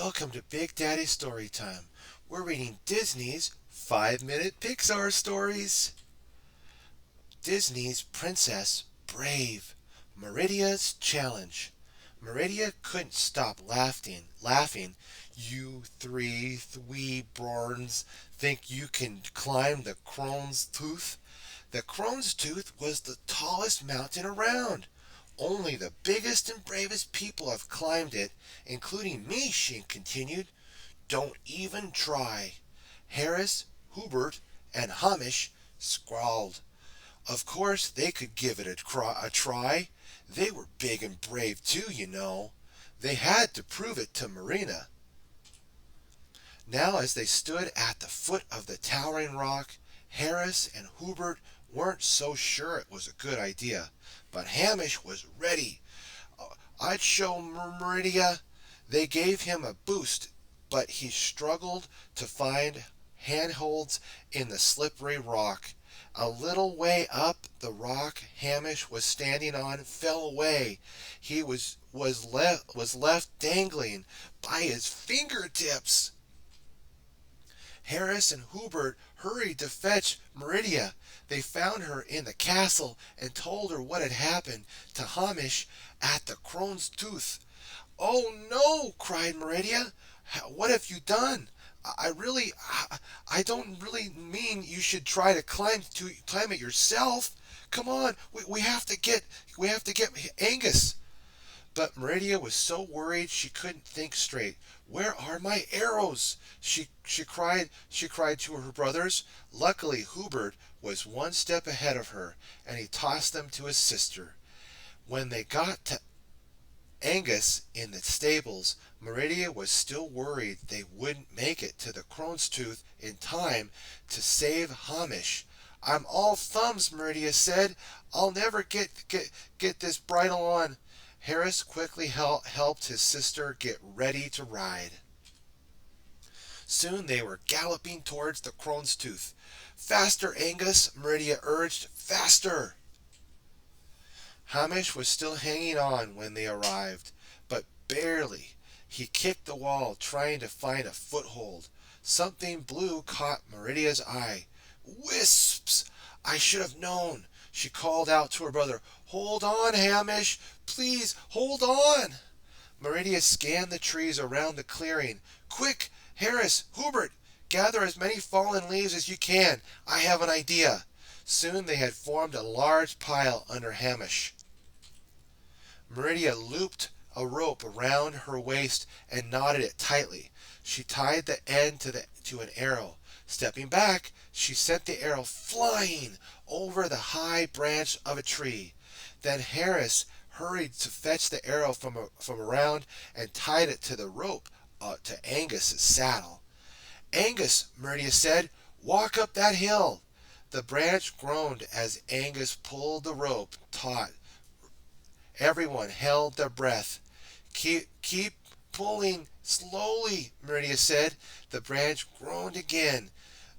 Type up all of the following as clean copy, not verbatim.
Welcome to Big Daddy Storytime. We're reading Disney's 5-minute Pixar stories. Disney's Princess Brave. Meridia's Challenge. Merida couldn't stop laughing. You three borns think you can climb the Crone's Tooth? The Crone's Tooth was the tallest mountain around. Only the biggest and bravest people have climbed it, including me, she continued. Don't even try. Harris, Hubert, and Hamish scrawled. Of course they could give it a try. They were big and brave too, you know. They had to prove it to Marina. Now, as they stood at the foot of the towering rock, Harris and Hubert weren't so sure it was a good idea, but Hamish was ready. I'd show Merida. They gave him a boost, but he struggled to find handholds in the slippery rock. A little way up, the rock Hamish was standing on fell away. He was left dangling by his fingertips. Harris and Hubert hurried to fetch Merida. They found her in the castle and told her what had happened to Hamish at the Crone's Tooth. "Oh no!" cried Merida. "What have you done? I don't really mean you should try to climb it yourself. Come on, we have to get Angus." But Merida was so worried she couldn't think straight. "Where are my arrows?" She cried to her brothers. Luckily, Hubert was one step ahead of her, and he tossed them to his sister. When they got to Angus in the stables, Merida was still worried they wouldn't make it to the Crone's Tooth in time to save Hamish. "I'm all thumbs," Merida said. "I'll never get this bridle on." Harris quickly helped his sister get ready to ride. Soon they were galloping towards the Crone's Tooth. "Faster, Angus," Merida urged. "Faster!" Hamish was still hanging on when they arrived, but barely. He kicked the wall, trying to find a foothold. Something blue caught Meridia's eye. "Wisps! I should have known." She called out to her brother. "Hold on, Hamish! Please, hold on!" Merida scanned the trees around the clearing. "Quick, Harris, Hubert! Gather as many fallen leaves as you can. I have an idea." Soon they had formed a large pile under Hamish. Merida looped a rope around her waist and knotted it tightly. She tied the end to an arrow. Stepping back, she sent the arrow flying over the high branch of a tree. Then Harris hurried to fetch the arrow from around and tied it to the rope to Angus's saddle. "Angus," Merida said, "walk up that hill." The branch groaned as Angus pulled the rope taut. Everyone held their breath. Keep pulling slowly," Merida said. The branch groaned again.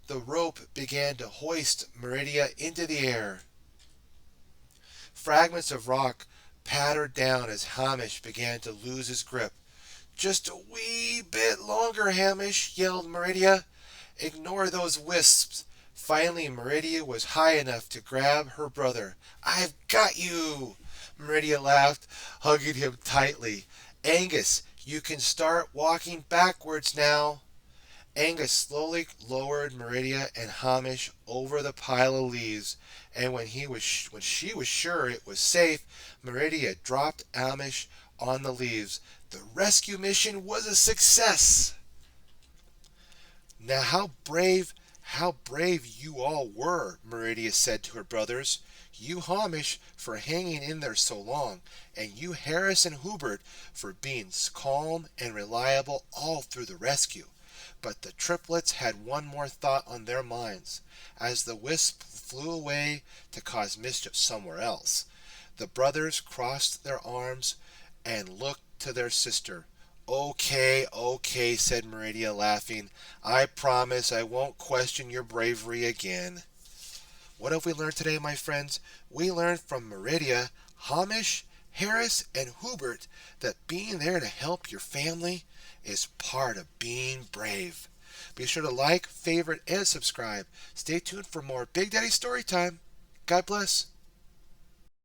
The rope began to hoist Merida into the air. Fragments of rock pattered down as Hamish began to lose his grip. "Just a wee bit longer, Hamish," yelled Merida. "Ignore those wisps." Finally, Merida was high enough to grab her brother. "I've got you!" Merida laughed, hugging him tightly. "Angus, you can start walking backwards now." Angus slowly lowered Merida and Hamish over the pile of leaves, and when she was sure it was safe, Merida dropped Hamish on the leaves. The rescue mission was a success. "Now how brave you all were," Merida said to her brothers. "You, Hamish, for hanging in there so long, and you, Harris and Hubert, for being calm and reliable all through the rescue." But the triplets had one more thought on their minds. As the wisp flew away to cause mischief somewhere else, the brothers crossed their arms and looked to their sister. Okay, said Merida, laughing. "I promise I won't question your bravery again." What have we learned today, my friends? We learned from Merida, Hamish Harris and Hubert that being there to help your family is part of being brave. Be sure to like, favorite, and subscribe. Stay tuned for more Big Daddy Storytime. God bless.